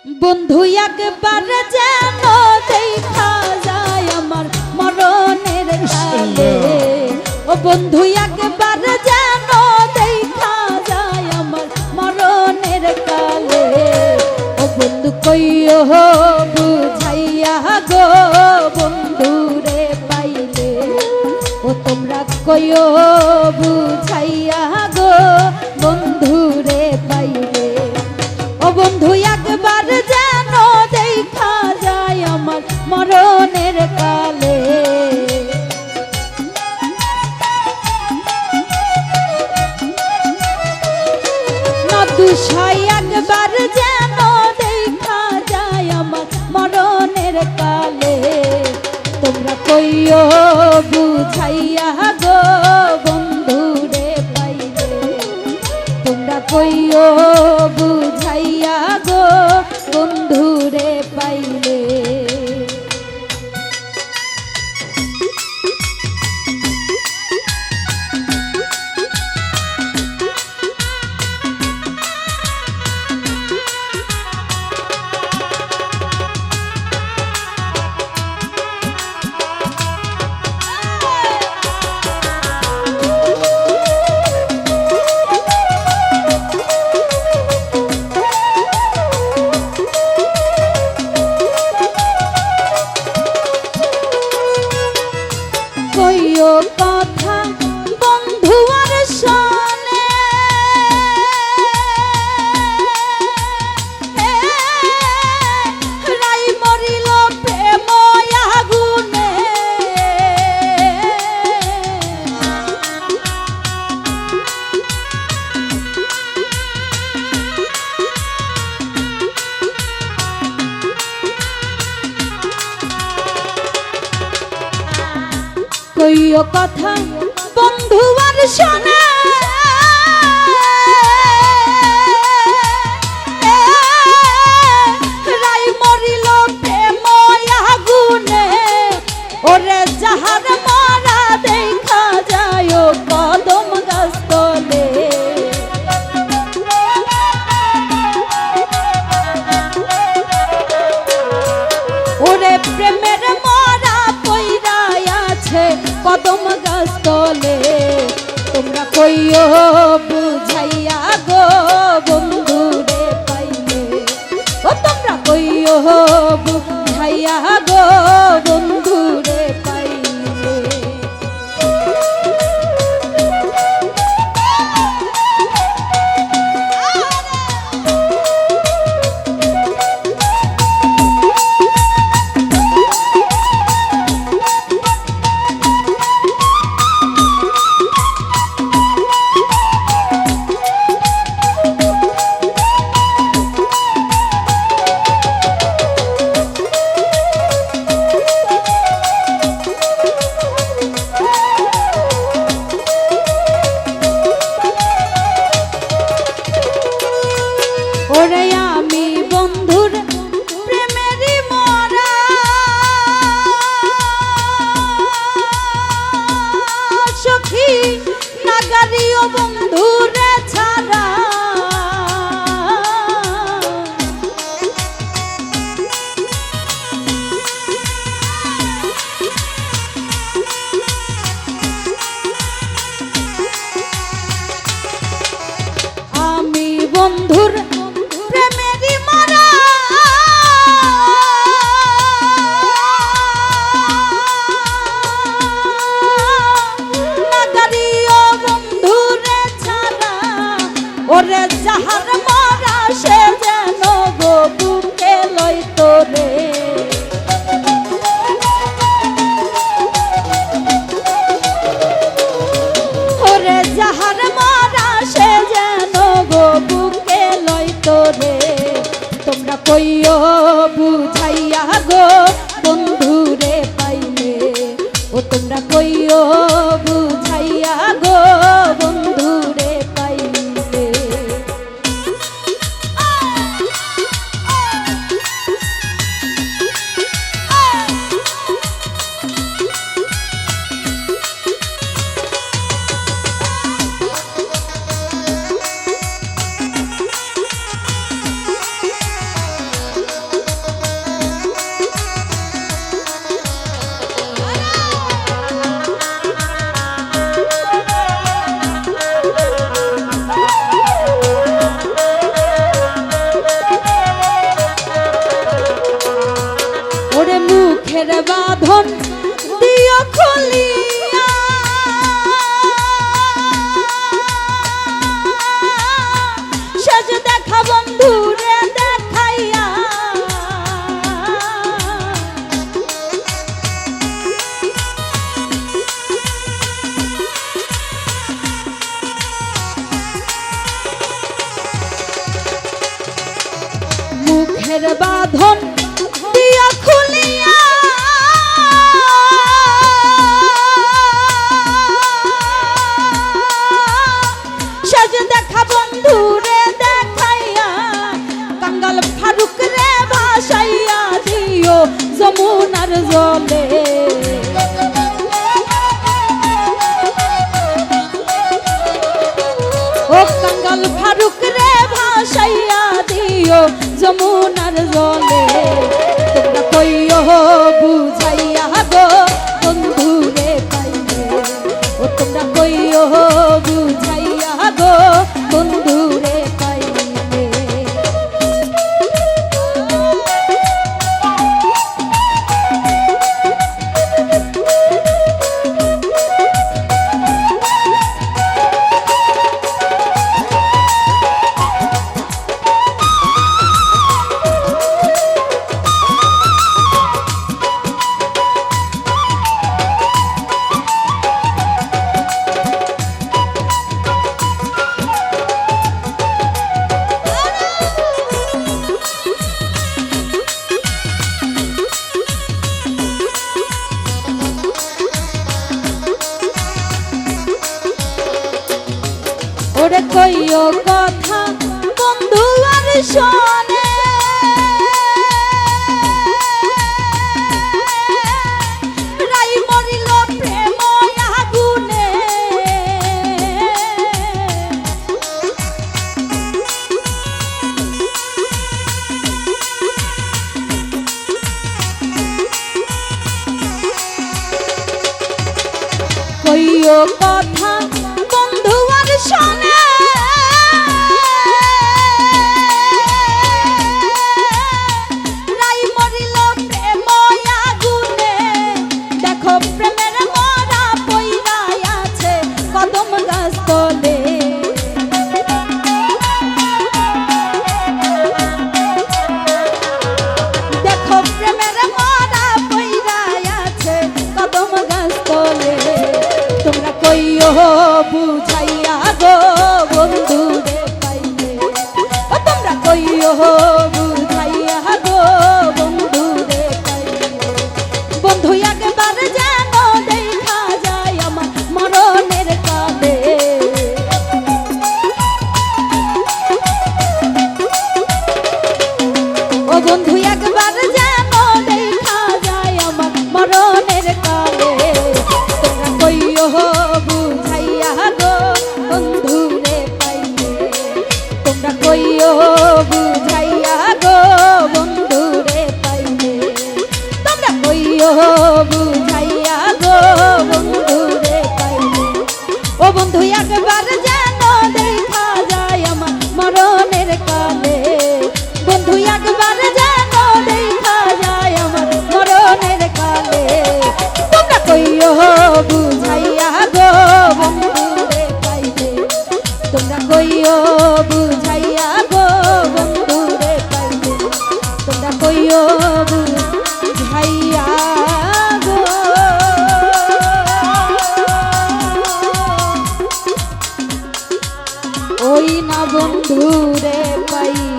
বন্ধু একবার যেন দেখা যায় আমার মরণের কালে, ও বন্ধু একবার যেন দেখা যায় আমার মরণের কালে। ও বন্ধু কইও বুঝাইয়া গো বন্ধু রে পাইলে, ও তোমরা কইও বুঝাইয়া গো বন্ধু রে পাইলে। ও বন্ধু একবার যেন দেখা যায় আমার মরণের কালে। নদুসাই একবার যেন দেখা যায় আমার মরণের কালে। তোমরা কইও বুঝাইয়া গো বন্ধু রে পাইলে, তোমরা কইও বুঝাইয়া গো বন্ধু রে পাইলে। কইও কথা বন্ধু আর শোনে, রাই মরিল প্রেম আগুনে। কইও কথা বন্ধু আর শোনে, রাই মরিল প্রেম আগুনে। ওরে যাহার মারা দেখা যায় কদম গাছ তলে, ওরে প্রেমের মরা পইরা আছে কদম গাছ তলে। তোমরা কইও বুঝাইয়া গো বন্ধু রে পাইলে, ও তোমরা কইও বুঝাইয়া গো বন্ধু রে পাইলে। ওরে আমি বন্ধুর প্রেমেরই মরা, সখী নাগারিও বন্ধুরে ছাড়া। আমি বন্ধুর প্রেমেরই মরা, নাগারিও বন্ধুরে ছাড়া। ওরে যাহার মরা সে যেন গো বুকে লইতো রে, ওরে যাহার মরা সে যেন গো বুকে লইতো রে। তোমরা কইও বুঝাইয়া গো বন্ধু রে পাইলে, ও তোমরা কইও বুঝাইয়া গো বন্ধু রে পাইলে। বাঁধন দিও খুলিয়া শেষ দেখা বন্ধুরে দেখাইয়া মুখের বাঁধন দিয়া খুলিয়া শেষ দেখা বন্ধুরে দেখাইয়া কাঙ্গাল ফারুক রে ভাসাইয়া দিও যমুনার জলে ও কাঙ্গাল ফারুক রে ভাসাইয়া দিও যমুনার জলে তোমরা কইও বুঝাইয়া গো বন্ধুরে পাইলে ও তোমরা কইও বুঝাইয়া গো বন্ধুরে পাইলে ওরে কইও কথা বন্ধু আর শোনে রাই মরিল প্রেম আগুনে কইও কথা বন্ধু আর শোনে বুঝাইয়া গো বন্ধুরে পাইলে ও তোমরা কইও বুঝাইয়া গো বন্ধুরে পাইলে বন্ধু একবার যেন দেখা যায় আমার মরণের কালে ও বন্ধু একবার যেন দেখা যায় আমার মরণের কালে তোমরা কইও কইও বুঝাইয়া গো বন্ধুরে পাইলে তোমরা কইও বুঝাইয়া গো বন্ধুরে পাইলে ও বন্ধু একবার যেন দেখা যায় আমার মরণের কালে বন্ধু একবার যেন দেখা যায় আমার মরণের কালে তোমরা কইও বুঝাইয়া গো বন্ধুরে পাইলে তোমরা কইও বুঝাইয়া গো বন্ধুরে পাইলে তোমরা কইও বুঝাইয়া গো ওই না বন্ধুরে পাইলে